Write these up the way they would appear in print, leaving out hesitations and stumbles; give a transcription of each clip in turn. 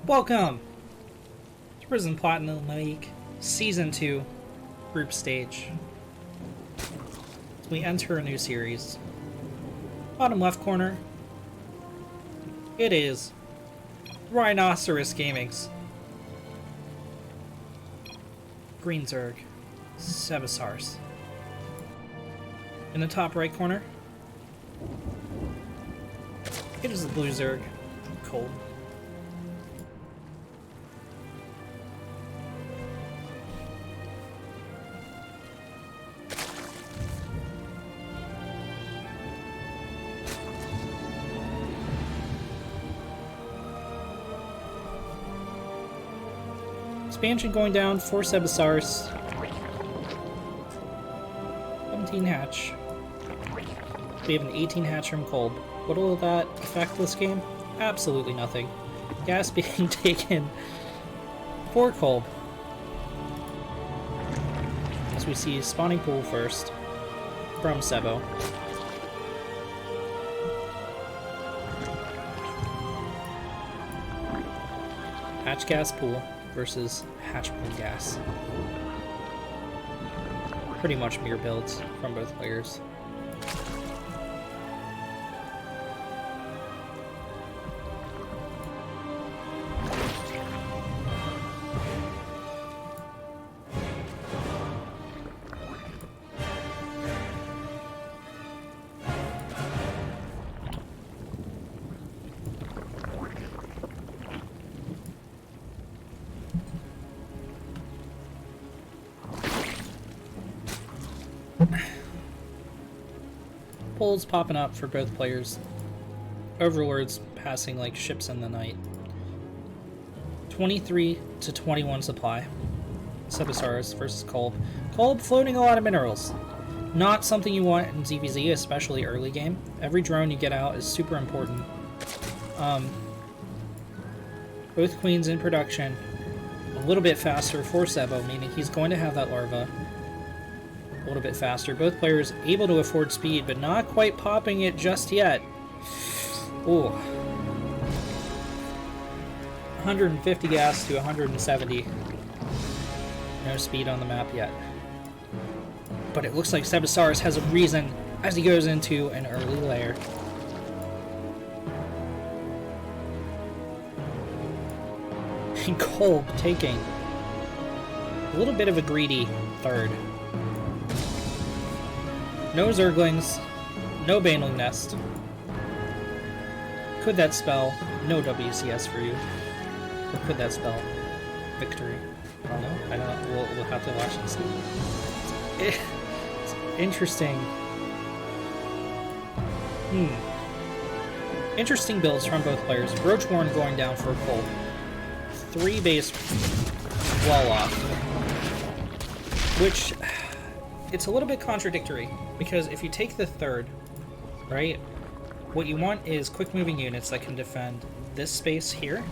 Welcome to Ris3n Platinum League Season 2 Group Stage. As we enter a new series. Bottom left corner, it is Rhinoceros Gaming's Green Zerg, Sebosaurus. In the top right corner, it is the Blue Zerg, Kolb. Expansion going down for Sebosaurus. 17 hatch. We have an 18 hatch from Kolb. What will that affect this game? Absolutely nothing. Gas being taken for Kolb. As we see spawning pool first from Sebo. Hatch gas pool versus hatch pool gas. Pretty much mirror builds from both players. Pulls popping up for both players. Overlords passing like ships in the night. 23 to 21 supply. Sebosaurus versus Kolb. Kolb floating a lot of minerals. Not something you want in ZVZ, especially early game. Every drone you get out is super important. Both queens in production. A little bit faster for Sebo, meaning he's going to have that larva a little bit faster. Both players able to afford speed, but not quite popping it just yet. Ooh. 150 gas to 170. No speed on the map yet. But it looks like Sebosaurus has a reason as he goes into an early lair. And Kolb taking a little bit of a greedy third. No Zerglings, no Baneling Nest. Could that spell no WCS for you? Or could that spell victory? I don't know. We'll have to watch and see. It's interesting. Interesting builds from both players. Roachborn going down for Kolb. 3 base wall off. Which, it's a little bit contradictory, because if you take the third, right, what you want is quick moving units that can defend this space here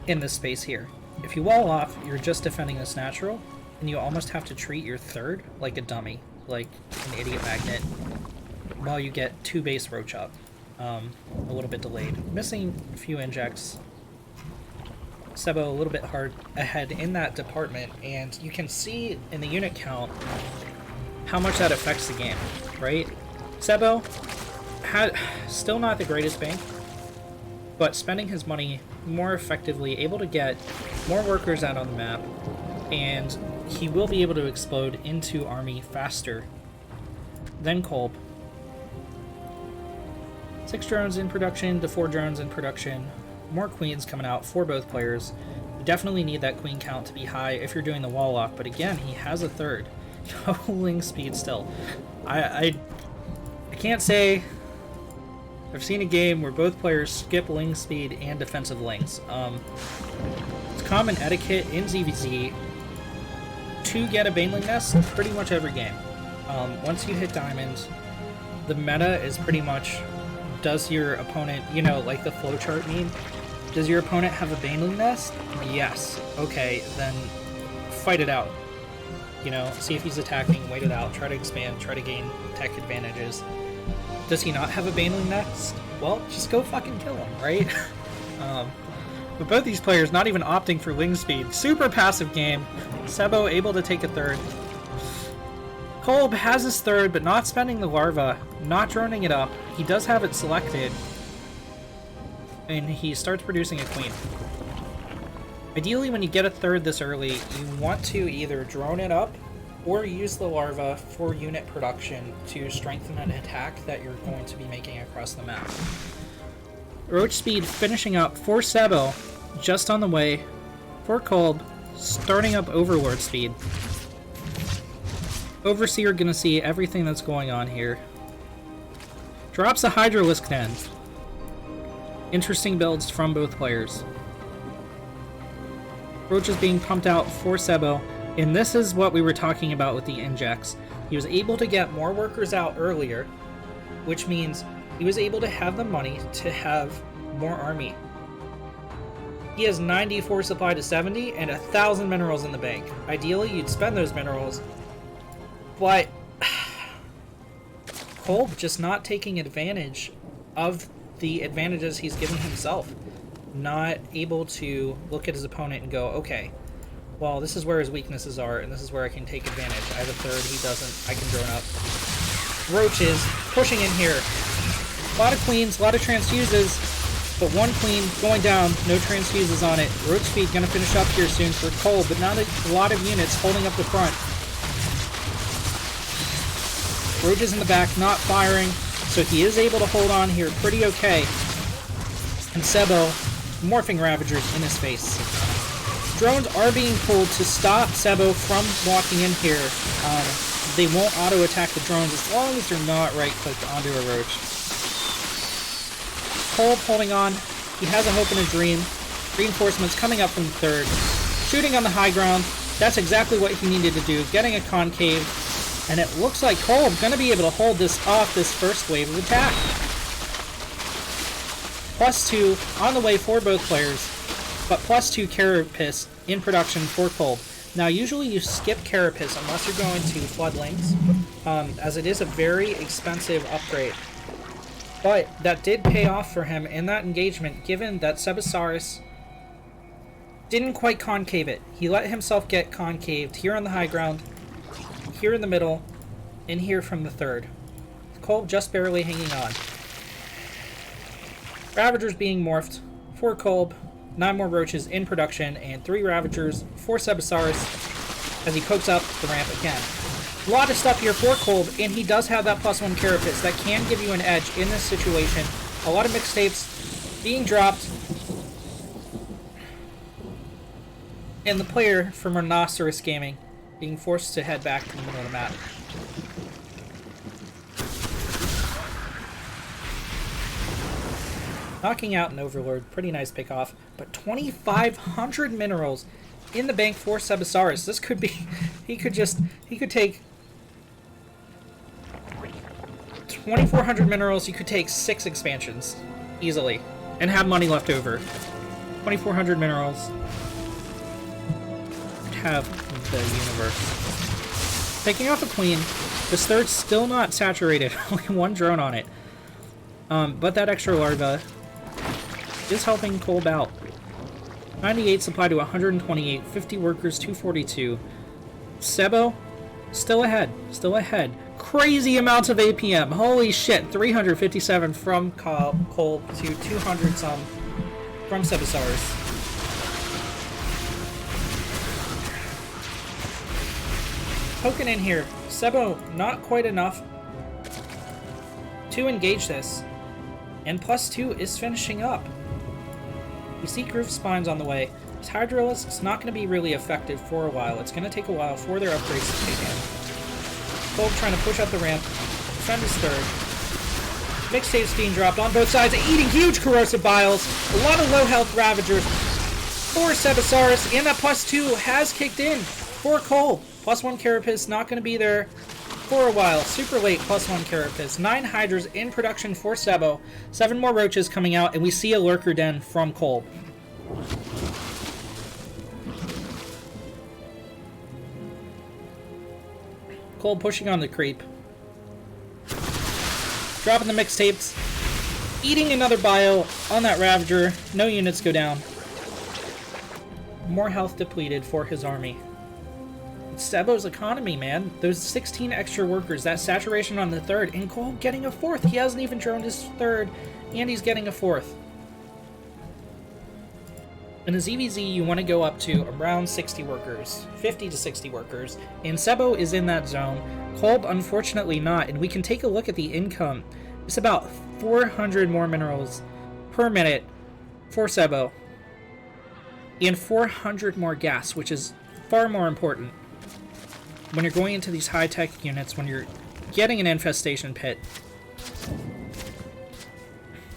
and this space here. If you wall off, you're just defending this natural, and you almost have to treat your third like a dummy, like an idiot magnet, while you get 2 base roach up. A little bit delayed. Missing a few injects. Sebo a little bit hard ahead in that department, and you can see in the unit count how much that affects the game, right? Sebo still not the greatest bank, but spending his money more effectively, able to get more workers out on the map, and he will be able to explode into army faster than Kolb. 6 drones in production to 4 drones in production. More queens coming out for both players. You definitely need that queen count to be high if you're doing the wall off, but again, he has a third. No ling speed still. I can't say I've seen a game where both players skip ling speed and defensive lings. It's common etiquette in ZVZ to get a Baneling Nest pretty much every game. Once you hit diamonds, the meta is pretty much, does your opponent, you know, like the flowchart meme, does your opponent have a Baneling Nest? Yes. Okay, then fight it out. You know, see if he's attacking, wait it out, try to expand, try to gain tech advantages. Does he not have a Baneling Nest? Well, just go fucking kill him, right? But both these players not even opting for ling speed. Super passive game. Sebo able to take a third. Kolb has his third, but not spending the larva, not droning it up. He does have it selected. And he starts producing a queen. Ideally, when you get a third this early, you want to either drone it up or use the larva for unit production to strengthen an attack that you're going to be making across the map. Roach speed finishing up for Sebo, just on the way. For Kolb, starting up Overlord speed. Overseer gonna see everything that's going on here. Drops a Hydralisk then. Interesting builds from both players. Roach is being pumped out for Sebo, and this is what we were talking about with the injects. He was able to get more workers out earlier, which means he was able to have the money to have more army. He has 94 supply to 70 and 1,000 minerals in the bank. Ideally, you'd spend those minerals, but Kolb just not taking advantage of the advantages he's given himself. Not able to look at his opponent and go, okay, well, this is where his weaknesses are, and this is where I can take advantage. I have a third, he doesn't, I can drone up. Roaches pushing in here. A lot of queens, a lot of transfuses, but one queen going down, no transfuses on it. Roach speed gonna finish up here soon for Kolb, but not a lot of units holding up the front. Roaches in the back, not firing, so he is able to hold on here pretty okay. And Sebo, morphing Ravagers in his face. Drones are being pulled to stop Sebo from walking in here. They won't auto-attack the drones as long as they're not right-clicked onto a roach. Kolb holding on. He has a hope and a dream. Reinforcements coming up from the third. Shooting on the high ground. That's exactly what he needed to do. Getting a concave. And it looks like Kolb going to be able to hold this off this first wave of attack. +2 on the way for both players, but +2 Carapace in production for Kolb. Now, usually you skip Carapace unless you're going to Flood Links, as it is a very expensive upgrade. But that did pay off for him in that engagement, given that Sebosaurus didn't quite concave it. He let himself get concaved here on the high ground, here in the middle, and here from the third. Kolb just barely hanging on. Ravagers being morphed for Kolb, 9 more roaches in production, and 3 Ravagers for Sebosaurus as he pokes up the ramp again. A lot of stuff here for Kolb, and he does have that +1 Carapace that can give you an edge in this situation. A lot of mixtapes being dropped. And the player from Rhinoceros Gaming being forced to head back to the middle of the map. Knocking out an Overlord, pretty nice pick off, but 2,500 minerals in the bank for Sebosaurus. This could be, he could take 2,400 minerals, you could take 6 expansions, easily, and have money left over. 2,400 minerals, have the universe. Taking off a queen, this third's still not saturated, only 1 drone on it. But that extra larva is helping Kolb out. 98 supply to 128, 50 workers, 242. Sebo, still ahead, Crazy amounts of APM, holy shit, 357 from Kolb to 200 some from Sebosaurus. Poking in here, Sebo not quite enough to engage this, and +2 is finishing up. We see Groove Spines on the way. This Hydralisk's not going to be really effective for a while. It's going to take a while for their upgrades to kick in. Kolb trying to push up the ramp, defend his third. Mixtapes being dropped on both sides, eating huge corrosive biles. A lot of low health Ravagers for Sebosaurus, and that +2 has kicked in for Kolb. +1 Carapace not going to be there for a while. Super late +1 Carapace. 9 Hydras in production for Sebo. 7 more Roaches coming out, and we see a Lurker Den from Kolb. Kolb pushing on the creep. Dropping the mixtapes. Eating another bio on that Ravager. No units go down. more health depleted for his army. It's Sebo's economy, man. Those 16 extra workers, that saturation on the third, and Kolb getting a fourth. He hasn't even droned his third, and he's getting a fourth. In a ZVZ, you want to go up to around 60 workers, 50 to 60 workers, and Sebo is in that zone. Kolb, unfortunately, not, and we can take a look at the income. It's about 400 more minerals per minute for Sebo, and 400 more gas, which is far more important when you're going into these high-tech units, when you're getting an infestation pit,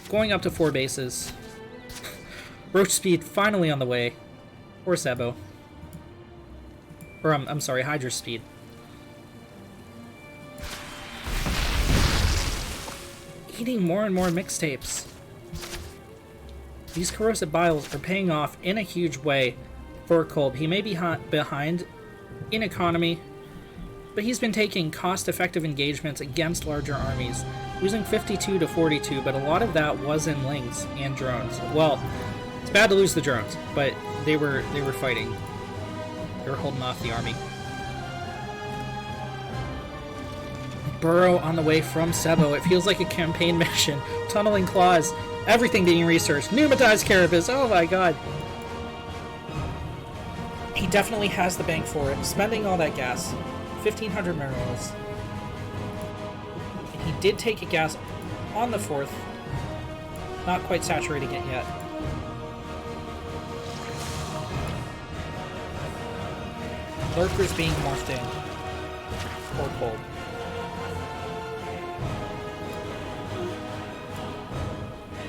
going up to 4 bases. Roach speed finally on the way for Sebo. Or, I'm sorry, Hydra speed. Eating more and more mixtapes. These corrosive biles are paying off in a huge way for Kolb. He may be behind in economy, but he's been taking cost-effective engagements against larger armies, losing 52 to 42, but a lot of that was in lings and drones. Well, it's bad to lose the drones, but they were fighting. They were holding off the army. Burrow on the way from Sebo. It feels like a campaign mission. Tunneling claws. Everything being researched. Pneumatized carapace. Oh my god. He definitely has the bank for it. Spending all that gas. 1,500 minerals. And he did take a gas on the 4th. Not quite saturating it yet. Lurkers being morphed in. Or Kolb.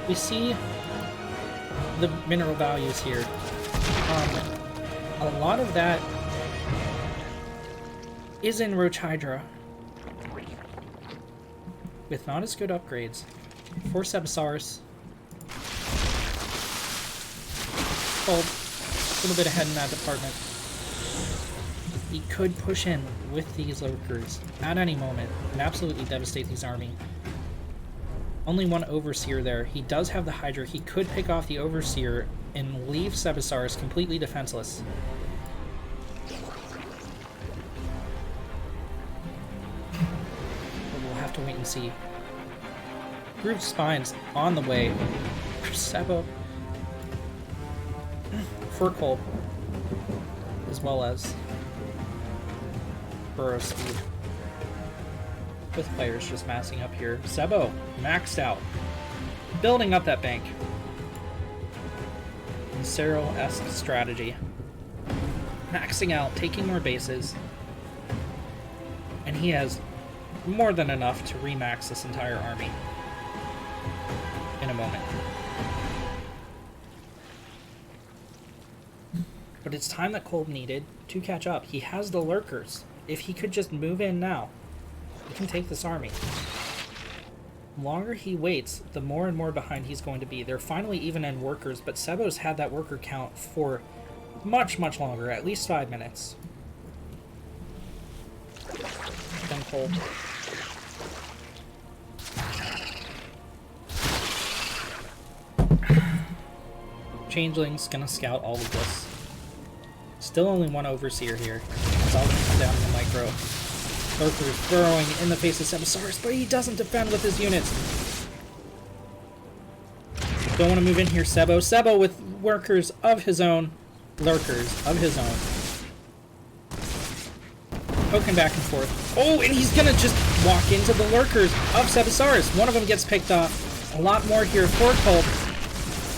We see the mineral values here. A lot of that is in Roach Hydra, with not as good upgrades. For Sebosaurus. Kolb, a little bit ahead in that department. He could push in with these lurkers at any moment and absolutely devastate these army. Only one Overseer there. He does have the Hydra. He could pick off the Overseer and leave Sebosaurus completely defenseless. But we'll have to wait and see. Grooved Spines on the way for Sebo. For Kolb. As well as Burrow speed. With players just massing up here. Sebo, maxed out. Building up that bank. Cyril-esque strategy. Maxing out, taking more bases. And he has more than enough to remax this entire army. In a moment. But it's time that Kolb needed to catch up. He has the lurkers. If he could just move in now, he can take this army. The longer he waits, the more and more behind he's going to be. They're finally even in workers, but Sebo's had that worker count for much, much longer, at least 5 minutes. Then Kolb. Changeling's gonna scout all of this. Still only one Overseer here. It's all gonna come down to the micro. Lurkers burrowing in the face of Sebosaurus, but he doesn't defend with his units. Don't want to move in here, Sebo. Sebo with workers of his own. Lurkers of his own. Poking back and forth. Oh, and he's gonna just walk into the lurkers of Sebosaurus. One of them gets picked off. A lot more here for Kolb.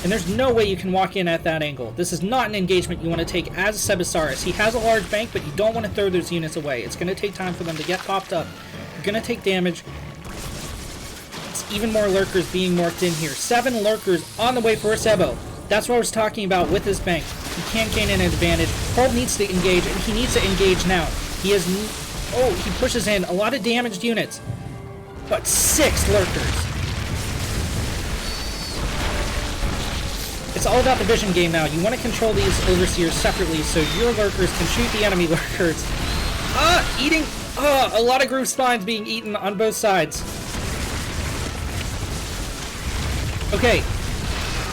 And there's no way you can walk in at that angle. This is not an engagement you want to take as Sebosaurus. He has a large bank, but you don't want to throw those units away. It's going to take time for them to get popped up. You're going to take damage. It's even more lurkers being morphed in here. 7 lurkers on the way for Sebo. That's what I was talking about with this bank. He can't gain an advantage. Kolb needs to engage, and he needs to engage now. He has... Oh, he pushes in a lot of damaged units. But 6 lurkers. It's all about the vision game now. You want to control these Overseers separately so your lurkers can shoot the enemy lurkers. Eating... a lot of groove spines being eaten on both sides. Okay.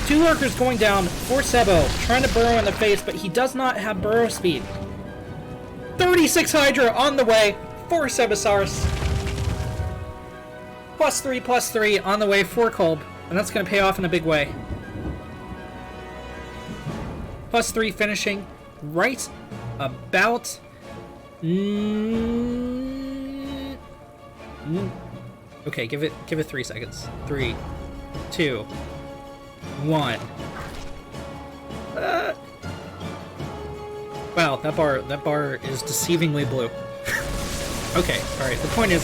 2 lurkers going down for Sebo, trying to burrow in the face, but he does not have burrow speed. 36 Hydra on the way for Sebosaurus. +3/+3 on the way for Kolb, and that's going to pay off in a big way. +3 finishing right about... Okay, give it 3 seconds. 3, 2, 1. Wow, that bar is deceivingly blue. Okay, alright, the point is,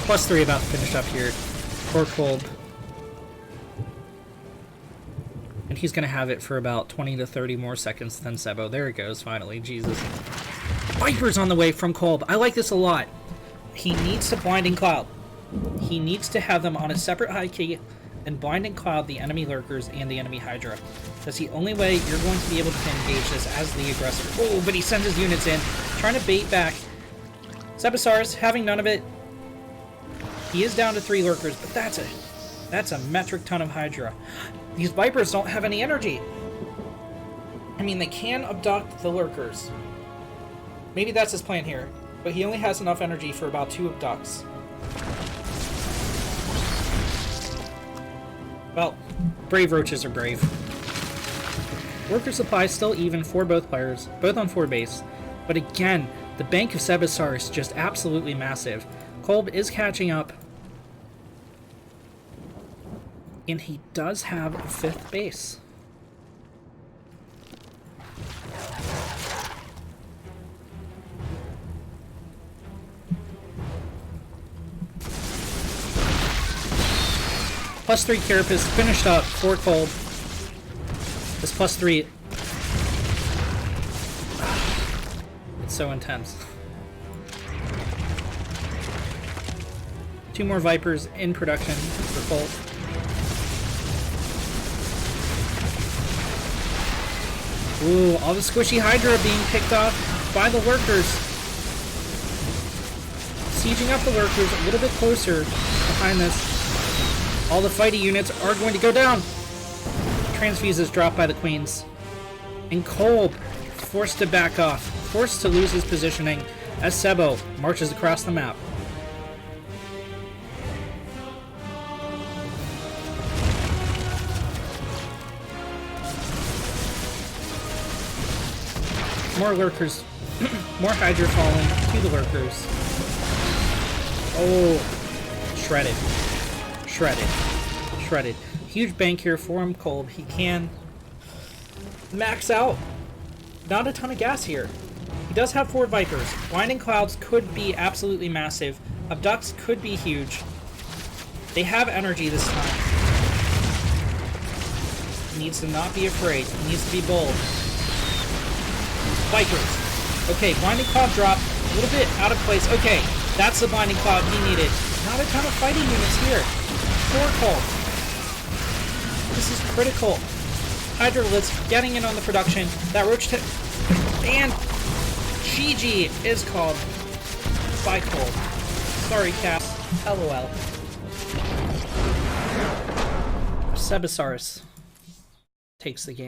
+3 about to finish up here for Kolb. And he's gonna have it for about 20 to 30 more seconds than Sebo. There it goes, finally, Jesus. Vipers on the way from Kolb. I like this a lot. He needs to Blinding Cloud. He needs to have them on a separate high key and Blinding Cloud the enemy lurkers and the enemy Hydra. That's the only way you're going to be able to engage this as the aggressor. Oh, but he sends his units in, trying to bait back. Sebosaurus having none of it. He is down to 3 lurkers, but that's a metric ton of Hydra. These Vipers don't have any energy. I mean, they can abduct the lurkers. Maybe that's his plan here, but he only has enough energy for about 2 abducts. Well, brave roaches are brave. Worker supply still even for both players, both on 4 base. But again, the bank of Sebosaurus just absolutely massive. Kolb is catching up. And he does have a 5th base. +3 Carapace finished up for Kolb. This +3... It's so intense. 2 more Vipers in production for Kolb. Ooh, all the squishy Hydra being picked off by the lurkers. Sieging up the lurkers a little bit closer behind this. All the fighty units are going to go down. Transfuse is dropped by the queens. And Kolb forced to back off, forced to lose his positioning as Sebo marches across the map. More lurkers, more Hydra falling to the lurkers. Oh, shredded. Shredded. Huge bank here for him, Kolb. He can max out. Not a ton of gas here. He does have 4 Vipers. Blinding Clouds could be absolutely massive. Abducts could be huge. They have energy this time. He needs to not be afraid. He needs to be bold. Vipers. Okay, Blinding Cloud drop. A little bit out of place. Okay, that's the Blinding Cloud he needed. Not a ton of fighting units here. For Kolb. This is critical. Hydroliths getting in on the production. That roach tip. And GG is called by Kolb. Sorry, Cap. LOL. Sebosaurus takes the game.